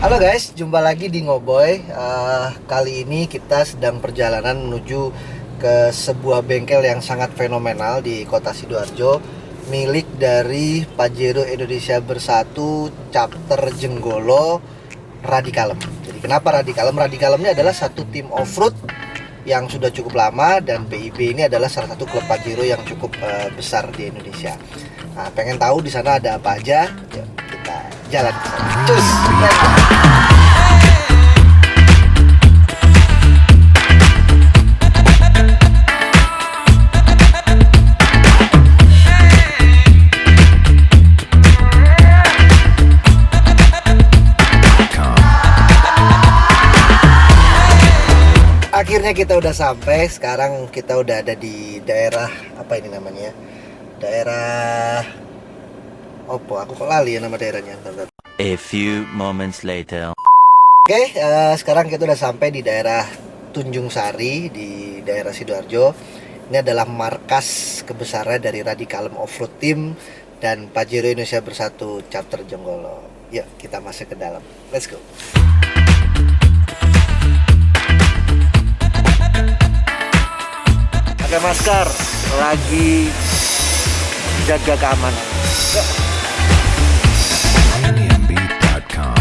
Halo guys, jumpa lagi di Ngoboy. Kali ini kita sedang perjalanan menuju ke sebuah bengkel yang sangat fenomenal di kota Sidoarjo, milik dari Pajero Indonesia Bersatu Chapter Jenggolo, Radikalem. Jadi kenapa Radikalem? Radikalem ini adalah satu tim off-road yang sudah cukup lama, dan PIB ini adalah salah satu klub Pajero yang cukup besar di Indonesia. Nah, pengen tahu di sana ada apa aja? Yuk, kita jalan ke sana. Cus! Akhirnya kita udah sampai. Sekarang kita udah ada di daerah apa ini namanya? Daerah Opo, aku kok lali ya nama daerahnya. A few moments later. Oke, sekarang kita udah sampai di daerah Tunjung Sari di daerah Sidoarjo. Ini adalah markas kebesaran dari Radikalem Offroad Team dan Pajero Indonesia Bersatu Chapter Jenggolo. Yuk kita masuk ke dalam. Let's go. Pakai masker, lagi jaga keamanan. Alien.com.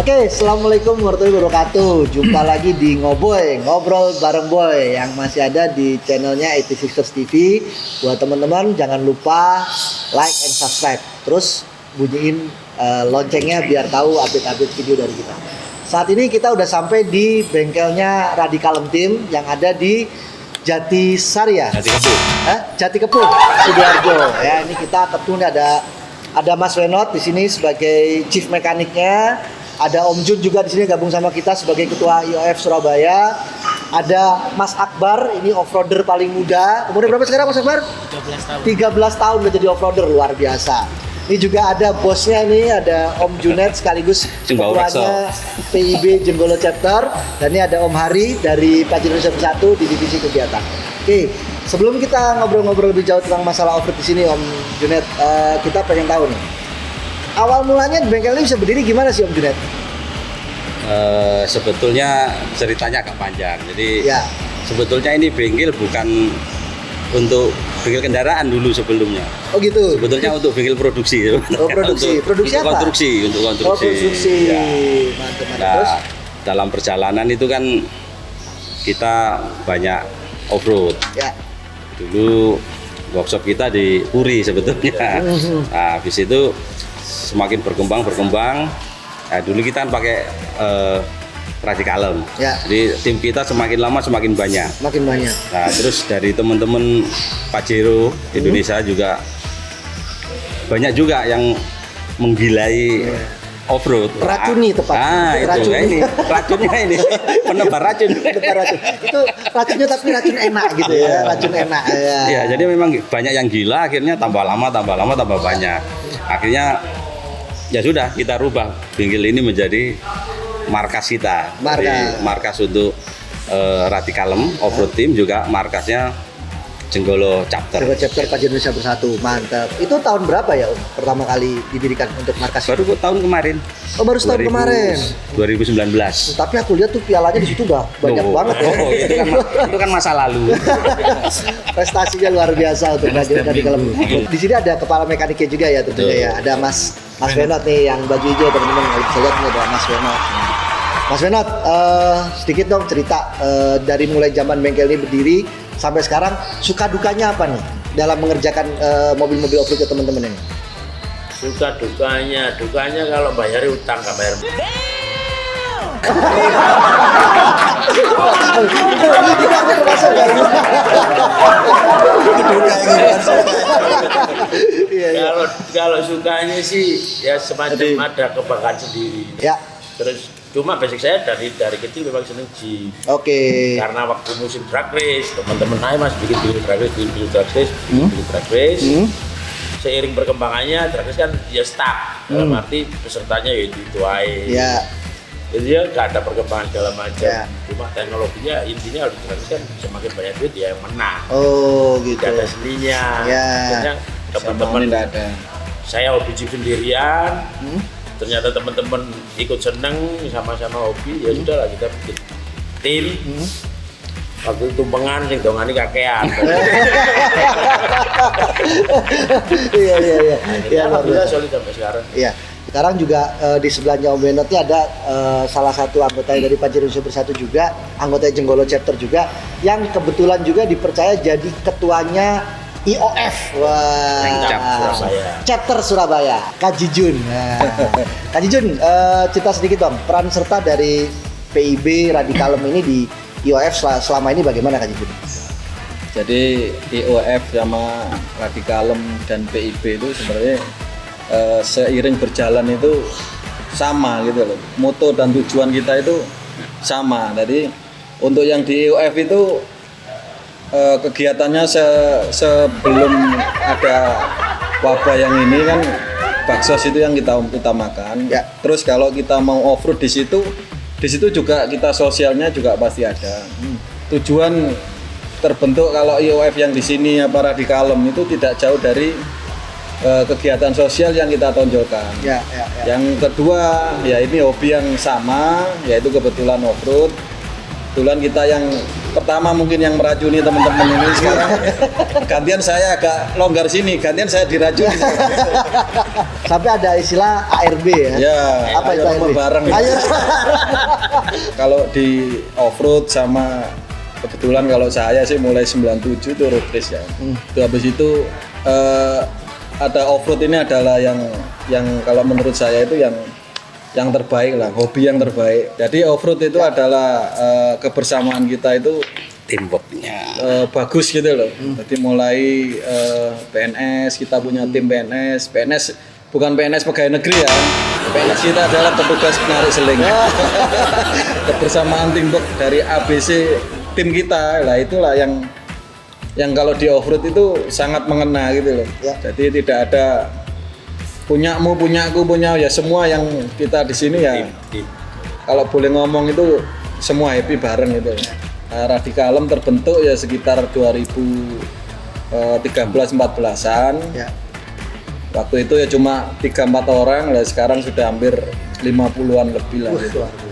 Oke, assalamualaikum warahmatullahi wabarakatuh. Jumpa lagi di Ngoboy, ngobrol bareng boy, yang masih ada di channelnya 86ers TV. Buat teman-teman jangan lupa like and subscribe. Terus bunyiin loncengnya biar tahu update-update video dari kita. Saat ini kita udah sampai di bengkelnya Radikalem Team yang ada di Jatisari ya? Jatikepuh, Sidoarjo. Ya, ini kita ketemu ada Mas Wenot di sini sebagai chief mekaniknya. Ada Om Jun juga di sini gabung sama kita sebagai ketua IOF Surabaya. Ada Mas Akbar, ini offroader paling muda. Umurnya berapa sekarang Mas Akbar? 13 tahun udah jadi offroader, luar biasa. Ini juga ada bosnya nih, ada Om Junet sekaligus ketuanya PIB Jenggolo Chapter, dan ini ada Om Hari dari Pajero Indonesia Bersatu di divisi kegiatan. Oke, sebelum kita ngobrol-ngobrol lebih jauh tentang masalah offroad di sini Om Junet, kita pengen tahu nih, awal mulanya bengkel ini bisa berdiri gimana sih Om Junet? Sebetulnya ceritanya agak panjang. Jadi Ya. sebetulnya ini bengkel bukan untuk bengkel kendaraan dulu sebelumnya. Oh gitu. Sebetulnya untuk bengkel produksi. Oh, produksi. Produksi apa? Untuk konstruksi. Oh, konstruksi. Ya. Mantap. Nah, Terus? dalam perjalanan itu kan kita banyak off-road. Ya. Dulu workshop kita di Puri sebetulnya. Nah, habis itu semakin berkembang. Nah, dulu kita kan pakai Radikalem. Ya. Jadi tim kita semakin lama semakin banyak. Makin banyak. Nah, terus dari teman-teman Pajero Indonesia juga banyak juga yang menggilai off-road. Racuni tepat. Nah, itu Racuni. ini racunnya ini penebar racun. Tepat racun. Itu racunnya tapi racun enak gitu ya. Racun enak. Ya. Iya, jadi memang banyak yang gila, akhirnya tambah lama tambah banyak. Akhirnya ya sudah, kita rubah bengkel ini menjadi markas kita. Jadi, markas untuk Radikalem Offroad Team, juga markasnya Jenggolo Chapter. Jenggolo Chapter Pajero Indonesia Bersatu. Mantap. Itu tahun berapa ya Om? Pertama kali didirikan untuk markas Baru itu? tahun kemarin. Oh, baru setahun kemarin. 2019. Tapi aku lihat tuh pialanya di situ udah banyak banget ya. Itu kan masa lalu. Prestasinya luar biasa untuk Radikalem. Di sini ada kepala mekaniknya juga ya tentunya ya. Ada Mas Wenot nih yang baju hijau, teman-teman kalau bisa lihat ini ada Mas Wenot. Mas Wenot, sedikit dong cerita dari mulai zaman bengkel ini berdiri sampai sekarang, suka dukanya apa nih dalam mengerjakan mobil-mobil off-road ke teman-teman ini? Suka dukanya kalau bayar utang nggak bayar. Kalau sukanya sih ya semacam ada kebanggaan sendiri. Ya. Terus cuma basic saya dari kecil memang seneng Jeep. Oke. Karena waktu musim drag race, teman-teman saya mas bikin drag race. Seiring perkembangannya drag race kan ya stuck. Dalam arti pesertanya ya itu aja. Ya. Jadi ya nggak ada perkembangan segala macam. Ya. Cuma teknologinya intinya harus diperhatikan semakin banyak duit ya yang menang. Oh gitu. Tidak ada seninya. Ya. Akhirnya teman-teman tidak ada. saya hobi gym sendirian. Ternyata teman-teman ikut seneng sama-sama hobi, ya sudahlah kita bikin tim. Waktu itu tumpengan sing dongane kakean. Iya. Ya, alhamdulillah solid sampai sekarang. Iya. Sekarang juga di sebelahnya Om Benot ini ada salah satu anggota dari Pajero Indonesia Bersatu juga, anggota Jenggolo Chapter juga, yang kebetulan juga dipercaya jadi ketuanya IOF. Wah. Cap Surabaya. Chapter Surabaya, Kaji Jun. Nah, Kaji Jun, cerita sedikit dong peran serta dari PIB Radikalem ini di IOF selama ini bagaimana Kaji Jun? Jadi IOF sama Radikalem dan PIB itu sebenarnya seiring berjalan itu sama gitu loh. Moto dan tujuan kita itu sama. Jadi untuk yang di IOF itu kegiatannya sebelum ada wabah yang ini kan baksos itu yang kita utamakan. Ya. Terus kalau kita mau off-road di situ juga kita sosialnya juga pasti ada. Tujuan terbentuk kalau IOF yang di sini apa Radikalem itu tidak jauh dari kegiatan sosial yang kita tonjolkan. Ya. Yang kedua ya ini hobi yang sama, yaitu kebetulan off-road. Kebetulan kita yang pertama mungkin yang meracuni teman-teman ini sekarang. Gantian saya agak longgar sini, gantian saya diracuni. Sampai ada istilah ARB ya. Ya, Apa itu ayo ARB? bareng. Ayo. Kalau di off-road sama kebetulan kalau saya sih mulai 97 itu road race ya. Itu habis itu ada off-road ini adalah yang kalau menurut saya itu yang terbaik lah, hobi yang terbaik. Jadi off-road itu adalah kebersamaan kita itu Teamworknya. bagus gitu loh. Jadi mulai PNS, kita punya tim PNS bukan PNS pegawai negeri ya. PNS kita adalah petugas penarik seling. Kebersamaan teamwork dari ABC tim kita lah itulah yang kalau di off-road itu sangat mengena gitu loh. Ya. Jadi tidak ada punyamu, punyaku, punya ya semua yang kita di sini ya. Tim. Kalau boleh ngomong itu semua happy bareng gitu. Nah, Radikalem terbentuk ya sekitar 2013-14an. Ya. Waktu itu ya cuma 3-4 orang, lah sekarang sudah hampir 50-an lebih lah gitu. Luar biasa.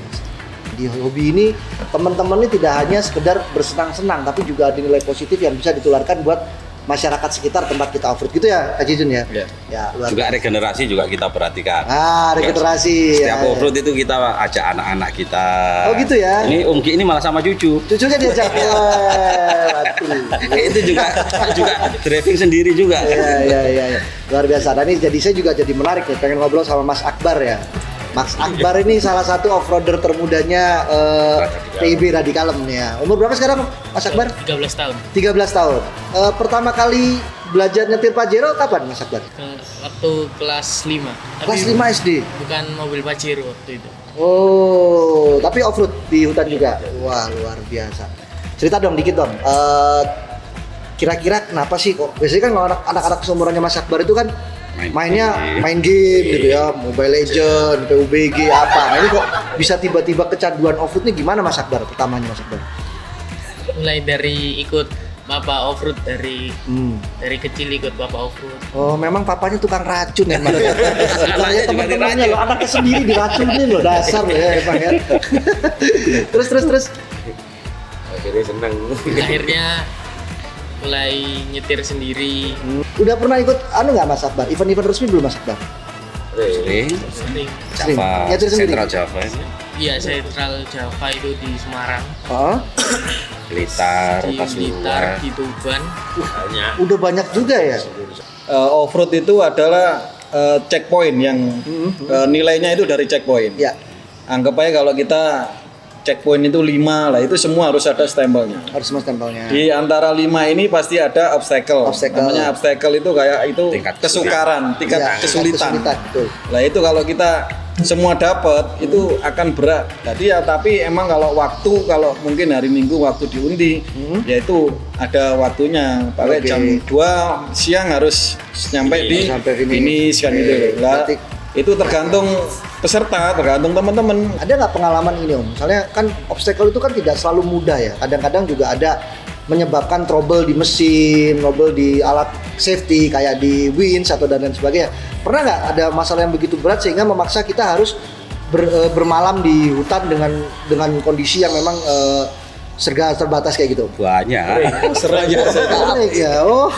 Di hobi ini teman-teman ini tidak hanya sekedar bersenang-senang, tapi juga ada nilai positif yang bisa ditularkan buat masyarakat sekitar tempat kita off-road gitu ya, Kak Jijun ya. Iya. Ya, luar Juga biasa. regenerasi juga kita perhatikan. Regenerasi. Setiap ya. off-road itu kita ajak anak-anak kita. Oh, gitu ya? Ini Om Ki ini malah sama cucu. Cucunya diajak. Betul. Itu juga driving sendiri juga. Iya. Luar biasa. Dan ini jadi saya juga jadi menarik nih, pengen ngobrol sama Mas Akbar ya. Mas Akbar ini salah satu off-roader termudanya PIB Radikalem nih ya. Umur berapa sekarang Mas Akbar? 13 tahun. 13 tahun. Pertama kali belajar nyetir Pajero kapan Mas Akbar? Waktu kelas 5. Kelas 5 SD. Bukan mobil Pajero waktu itu. Oh, tapi off-road di hutan juga. Wah, luar biasa. Cerita dong dikit dong. Kira-kira kenapa sih kok? Biasanya kan kalau anak-anak seumurannya Mas Akbar itu kan main game gitu ya, Mobile Legend, PUBG apa. Nah ini kok bisa tiba-tiba kecanduan off-road nih gimana Mas Akbar? Pertamanya Mas Akbar. Mulai dari ikut Papa off-road dari kecil ikut Papa off-road. Oh, memang papanya tukang racun ya, Mas. Anaknya Anaknya juga teman-temannya diracun. loh, anaknya sendiri diracunin loh, dasar loh ya, emang ya. Terus. Akhirnya seneng. Akhirnya mulai nyetir sendiri. Udah pernah ikut nggak Mas Akbar? Event-event resmi belum Mas Akbar? Sering. Sering. Sering. Java, Nyetir sendiri? Sentral Java ini. Iya, Sentral Java itu di Semarang, Oh, Blitar, di Blitar, Pasuruan. di Tuban. Banyak. udah banyak juga ya. Off-road itu adalah checkpoint yang nilainya itu dari checkpoint. Ya, Anggap aja kalau kita checkpoint itu 5 lah, itu semua harus ada stempelnya. harus Mas tempelnya. Di antara 5 ini pasti ada obstacle. Obstacle. Namanya obstacle itu kayak itu Tingkat kesukaran, tingkat Iya, kesulitan. betul. Lah itu kalau kita semua dapat itu akan berat. Jadi ya tapi emang kalau mungkin hari Minggu waktu diundi yaitu ada waktunya. Pakai Oke. jam 2 siang harus nyampe di Sampai finish kan gitu loh. Lah Berarti Itu tergantung peserta, tergantung teman-teman. Ada nggak pengalaman ini Om? Misalnya kan obstacle itu kan tidak selalu mudah ya. Kadang-kadang juga ada menyebabkan trouble di mesin, trouble di alat safety kayak di winch atau dan lain sebagainya. Pernah nggak ada masalah yang begitu berat sehingga memaksa kita harus bermalam di hutan dengan kondisi yang memang serga terbatas kayak gitu? Banyak. Sering ya. Ya, oh.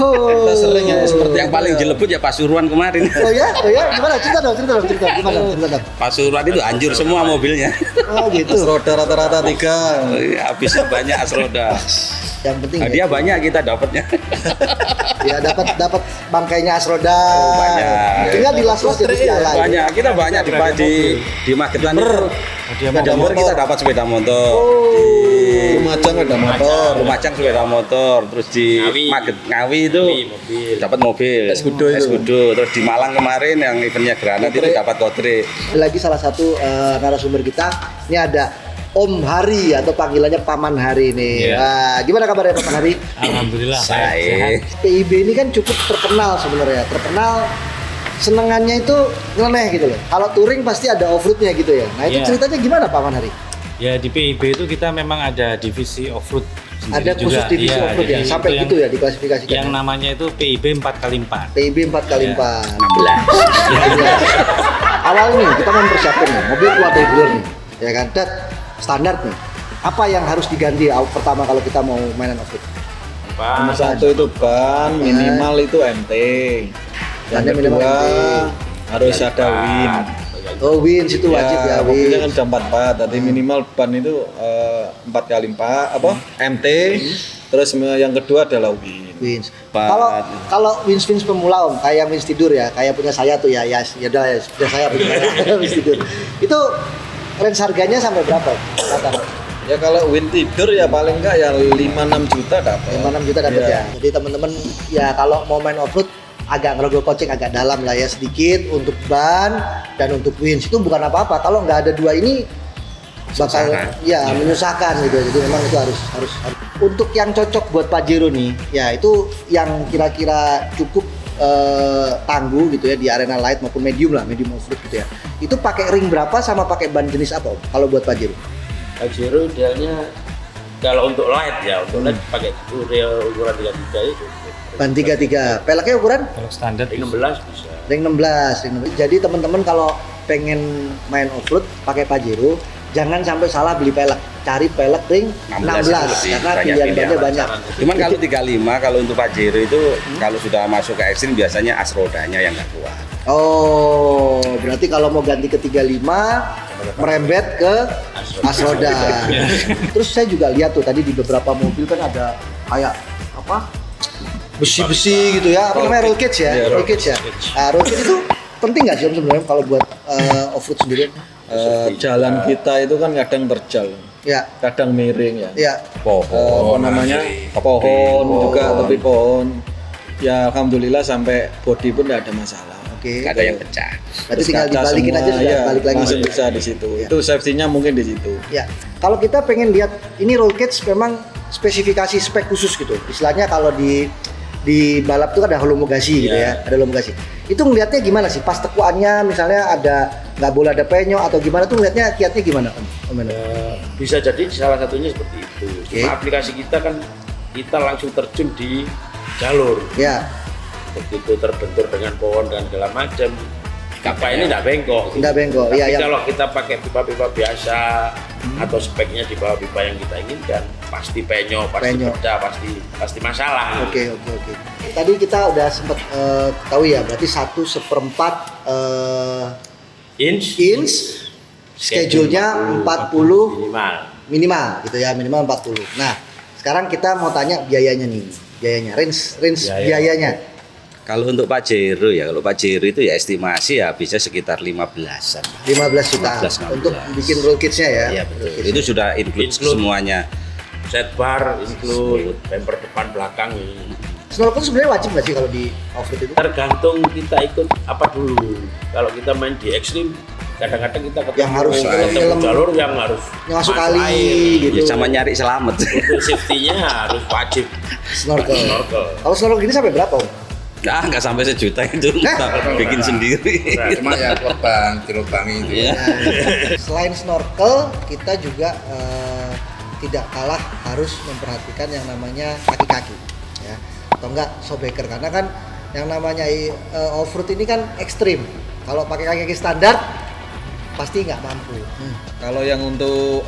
Sering ya. Seperti yang paling jelebut ya Pasuruan kemarin. Oh ya, gimana? Cerita dong. Gimana? Cerita dong. Pasuruan itu hancur semua mobilnya. Oh gitu. Roda rata-rata 3. Habisnya banyak asroda. Yang penting Hadiah banyak kita dapatnya. ya dapat bangkainya Asroda. Oh, banyak. Tinggal di las-las jadi piala. Banyak, kita banyak di Magetan itu. Jember kita dapat sepeda motor. Di Lumajang ada motor. Lumajang sepeda motor, terus di Ngawi itu mobil. dapat mobil. Eskudo itu. Eskudo. Terus di Malang kemarin yang eventnya Granat itu dapat kotre. Lagi salah satu narasumber kita ini ada Om Hari atau panggilannya Paman Hari ini. Nah, gimana kabarnya Paman Hari? Alhamdulillah. Saya PIB ini kan cukup terkenal sebenarnya. Terkenal senengannya itu nyeleneh gitu loh. Kalau touring pasti ada off-roadnya gitu ya. Nah itu Iya. ceritanya gimana Paman Hari? Ya di PIB itu kita memang ada divisi off-road sendiri Ada khusus juga. divisi Iya, off-road ya? jadi Sampai itu gitu ya diklasifikasikan? Yang namanya itu PIB 4x4. PIB 4x4. 16. Awal nih kita mempersiapkan nih, mobil keluar dari dealer nih, ya kan? Dan standar nih. Apa yang harus diganti pertama kalau kita mau mainan off-road? Nomor 1 itu ban, minimal itu MT. Yang Bannya minimal kedua MT. harus ada win. Oh winch itu wajib ya, mobilnya kan winch. udah 44, tadi minimal ban itu 4x4 apa? MT. Terus yang kedua adalah win. Winch. Ban. Kalau winch pemula Om, kayak winch tidur ya, kayak punya saya tuh ya udah ya, sudah saya punya winch tidur. Itu range harganya sampai berapa? Kata Ya kalau win tidur ya paling enggak ya 5-6 juta dapat. 5-6 juta dapat Iya. ya. Jadi teman-teman ya kalau mau main off-road agak ngerogoh kocek agak dalam lah ya sedikit untuk ban dan untuk winch itu bukan apa-apa. Kalau nggak ada dua ini bakal ya menyusahkan gitu. Jadi memang itu harus. Untuk yang cocok buat Pajero nih, ya itu yang kira-kira cukup tangguh gitu ya di arena light maupun medium off-road gitu ya. Itu pakai ring berapa sama pakai ban jenis apa Om? Kalau buat Pajero? Pajero idealnya kalau untuk light ya, untuk light pakai ukuran 33 itu. Ban 33. Peleknya ukuran? Kalau standar 16 bisa. Ring 16. Jadi teman-teman kalau pengen main off-road pakai Pajero, jangan sampai salah beli pelek. Cari pelek ring 16 karena pilihan bannya banyak. Cuman kalau 35 kalau untuk Pajero itu kalau sudah masuk ke ekstrim biasanya as rodanya yang nggak kuat. Oh, berarti kalau mau ganti ke 35 merembet ke as roda. Terus saya juga lihat tuh tadi di beberapa mobil kan ada kayak apa? Besi-besi gitu ya. Apa namanya roll cage ya? Iya, Roll cage ya. Nah, roll cage itu penting nggak sih Om sebenarnya kalau buat off-road sendirian? Jalan kita itu kan kadang terjal, Ya, kadang miring ya. ya. Apa namanya? Pohon juga, tapi pohon. Ya alhamdulillah sampai bodi pun tidak ada masalah. Oke. Nggak ada yang pecah. Berarti Terus tinggal kaca dibalikin semua, aja sudah ya, balik lagi. langsung bisa di situ. Ya. Itu safety-nya mungkin di situ. Ya, kalau kita pengen lihat ini roll cage memang spesifikasi spek khusus gitu. Istilahnya kalau di balap itu kan ada homologasi gitu ya, ada homologasi. Itu ngelihatnya gimana sih? Pas tekuannya misalnya ada nggak boleh ada penyok atau gimana tuh ngelihatnya kiatnya gimana Om? Bisa jadi salah satunya seperti itu. Oke. Cuma aplikasi kita kan kita langsung terjun di jalur. Ya, Begitu terbentur dengan pohon dan segala macam. Pipa ini tidak bengkok. nggak bengkok. Tapi Iya, yang kalau kita pakai pipa-pipa biasa atau speknya di bawah pipa yang kita inginkan, pasti penyok, pasti Penyok. pecah, pasti masalah. Oke. Tadi kita udah sempat tahu ya, berarti 1/4 inch, schedule-nya 40 minimal. gitu ya, minimal 40. Nah, sekarang kita mau tanya biayanya nih, range biayanya. Kalau untuk Pajero ya, kalau Pajero itu ya estimasi ya bisa sekitar 15-an. 15 juta 15, 16. untuk bikin roll kits-nya ya. Iya betul. Itu sudah include semuanya. Set bar, include bumper depan belakang. Snorkel sebenarnya wajib nggak sih kalau di off-road itu? Tergantung kita ikut apa dulu. Kalau kita main di ekstrim, kadang-kadang kita ketemu, Yang harus nyelam. jalur yang harus Yang masuk kali air. gitu. Ya sama nyari selamat. Untuk safety-nya harus wajib Snorkel. snorkel. Kalau snorkel gini sampai berapa Om? Nggak sampai sejuta itu, bikin sendiri. Nah, cuma ya korban dilubangi itu. Iya. Selain snorkel, kita juga tidak kalah harus memperhatikan yang namanya kaki-kaki, ya, atau enggak showbacker, karena kan yang namanya off-road ini kan ekstrim. Kalau pakai kaki-kaki standar pasti nggak mampu. Kalau yang untuk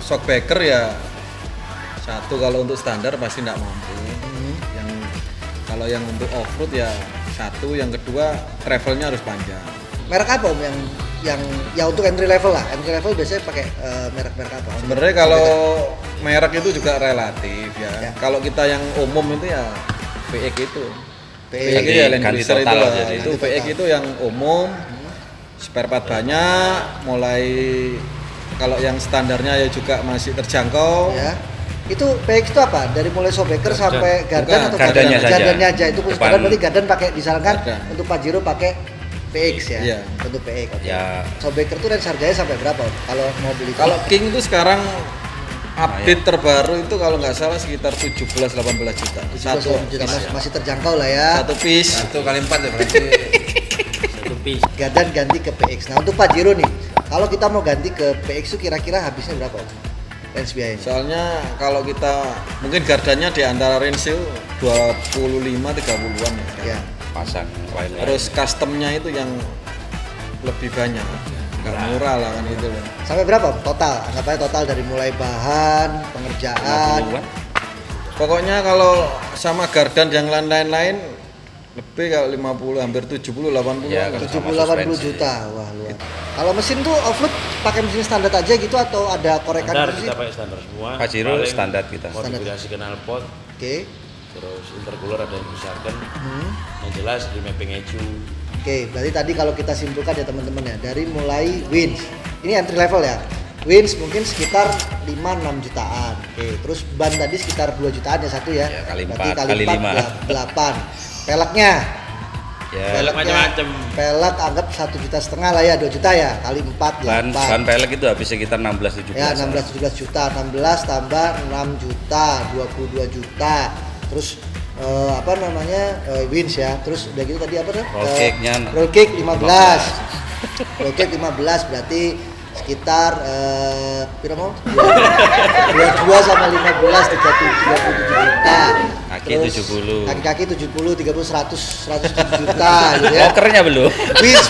shockbreaker ya satu, kalau untuk standar pasti nggak mampu. Yang kalau yang untuk off-road ya satu, yang kedua travelnya harus panjang. Merek apa Om yang ya untuk entry level lah? Entry level biasanya pakai merek-merek apa? Sebenarnya kalau merek itu juga relatif ya. Kalau kita yang umum itu ya VX itu. VX Ganti- ya Land ganti Cruiser total itu lah. jadi. Itu VX itu yang umum. Spare part banyak, mulai kalau yang standarnya ya juga masih terjangkau. Ya. Itu PX itu apa? Dari mulai showbacker sampai gardan Bukan, atau gardannya saja. gardannya aja. Itu khusus Depan. gardan, berarti gardan pakai disarankan Gardan. untuk Pajero pakai PX ya. Iya. Untuk PX. Oke. Ya. Showbacker itu range harganya sampai berapa Om? Kalau mobil itu? Kalau King itu sekarang update terbaru itu kalau nggak salah sekitar 17-18 juta. Satu juta piece ya. masih terjangkau lah ya. Satu piece. 1 kali 4 ya berarti. Satu piece. Gardan ganti ke PX. Nah untuk Pajero nih, kalau kita mau ganti ke PX itu kira-kira habisnya berapa Om? Range biayanya? Soalnya kalau kita mungkin gardannya di antara range 25-30-an ya. Ya. Pasang lain-lain. Terus customnya itu yang lebih banyak, nggak murah lah kan itu loh. Sampai berapa total? Anggap aja total dari mulai bahan, pengerjaan. 50-an. Pokoknya kalau sama gardan yang lain-lain lebih kalau 50, hampir 70-80 Ya, an. 70-80 suspensi. juta. Wah, luar. Kalau mesin tuh off-road pakai mesin standar aja gitu atau ada korekan Standar mesin? kita pakai standar semua. Pajero Paling standar kita. Modifikasi knalpot, Oke. terus intercooler ada yang dibesarkan. Hmm. Yang jelas di mapping ECU. Oke, berarti tadi kalau kita simpulkan ya teman-teman ya, dari mulai winch. Ini entry level ya. Winch mungkin sekitar 5-6 jutaan. Oke, terus ban tadi sekitar 2 jutaan ya satu ya. Ya, kali Berarti 4, kali 5. 8. Peleknya. Ya. Pelek macam-macam. Pelek anggap 1,5 juta lah ya, 2 juta ya, kali 4 Bahan 8. pelek itu habis sekitar 16-17. Ya 16-17 juta, 16 tambah 6 juta, 22 juta. Terus apa namanya winch ya. Terus udah gitu tadi apa tuh? Roll cake-nya roll cake 15. Roll cake 15 berarti sekitar berapa mau? 22 sama 15 37 juta. Kaki Terus 70. Kaki-kaki 70, 30, 107 juta gitu ya. Lokernya belum. Winch,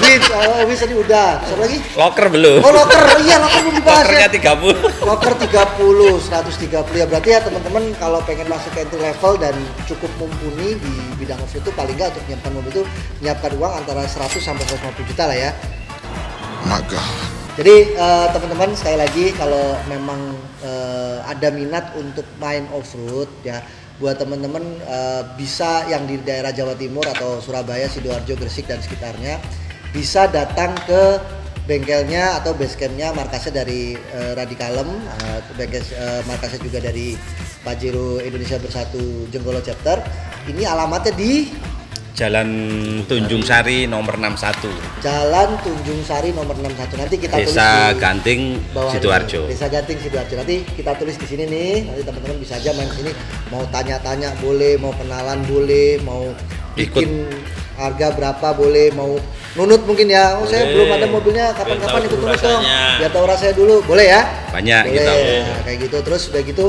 winch tadi udah. Satu lagi? Loker belum. Oh locker, iya locker belum dibahas Lokernya ya. 30. Locker 30, 130 ya, berarti ya teman-teman kalau pengen masuk ke entry level dan cukup mumpuni di bidang off-road itu paling nggak untuk menyiapkan mobil itu menyiapkan uang antara 100 sampai 150 juta lah ya. My God. Jadi teman-teman sekali lagi kalau memang ada minat untuk main off-road ya, buat teman-teman bisa yang di daerah Jawa Timur atau Surabaya, Sidoarjo, Gresik dan sekitarnya bisa datang ke bengkelnya atau basecampnya, markasnya dari Radikalem, markasnya juga dari Pajero Indonesia Bersatu Jenggolo Chapter. Ini alamatnya di Jalan Tunjung Sari nomor 61. Jalan Tunjung Sari nomor 61. Nanti kita tulis Desa di Ganting bawah Sidoarjo. ini. Desa Ganting Sidoarjo. Nanti kita tulis di sini nih. Nanti teman-teman bisa aja main sini. Mau tanya-tanya boleh, mau kenalan boleh, mau bikin harga berapa boleh, mau nunut mungkin ya. Oh saya Boleh. belum ada mobilnya, kapan-kapan Biar ikut tahu nunut dong. rasanya. Biar tahu rasanya dulu. Boleh ya? Banyak Boleh. kita. Nah, kayak gitu. Terus udah gitu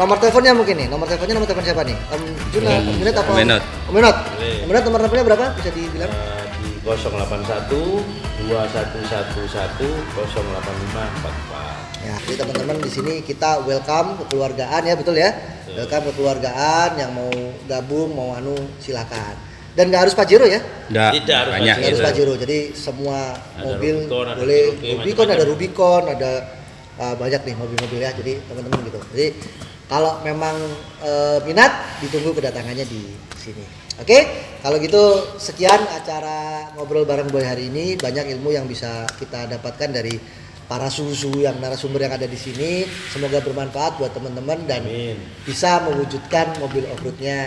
nomor teleponnya mungkin nih. Nomor teleponnya nomor telepon siapa nih? Om Junat, Om Junat apa? Om Menot. Om Menot. Boleh. Om Menot nomor teleponnya berapa? Bisa dibilang? Di 081 2111 08544. Ya, jadi teman-teman di sini kita welcome kekeluargaan ya, betul ya? Welcome kekeluargaan yang mau gabung, mau silakan. Dan nggak harus Pajero ya? Nggak, Tidak harus banyak Nggak harus gitu. Pajero. Jadi semua Ada mobil Rubicon, ada boleh Cherokee, Rubicon, macam-macam. ada Rubicon, ada banyak nih mobil-mobil ya. Jadi teman-teman gitu. Jadi kalau memang minat ditunggu kedatangannya di sini. Oke, kalau gitu sekian acara ngobrol bareng Boy hari ini. Banyak ilmu yang bisa kita dapatkan dari para suhu-suhu yang narasumber yang ada di sini. Semoga bermanfaat buat teman-teman dan Amin. bisa mewujudkan mobil off-roadnya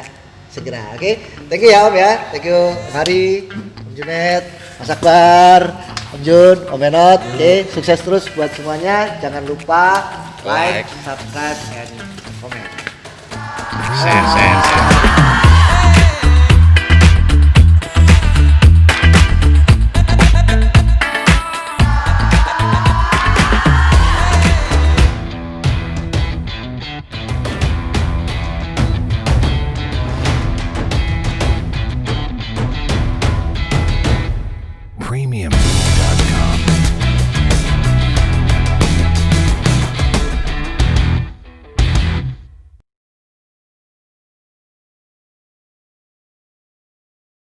segera. Oke, thank you ya Om ya. Thank you Om Hari, Om Junet, Mas Akbar, Om Jun, Om Menot. Oke, sukses terus buat semuanya. Jangan lupa like, subscribe, and comment. Share. Premium.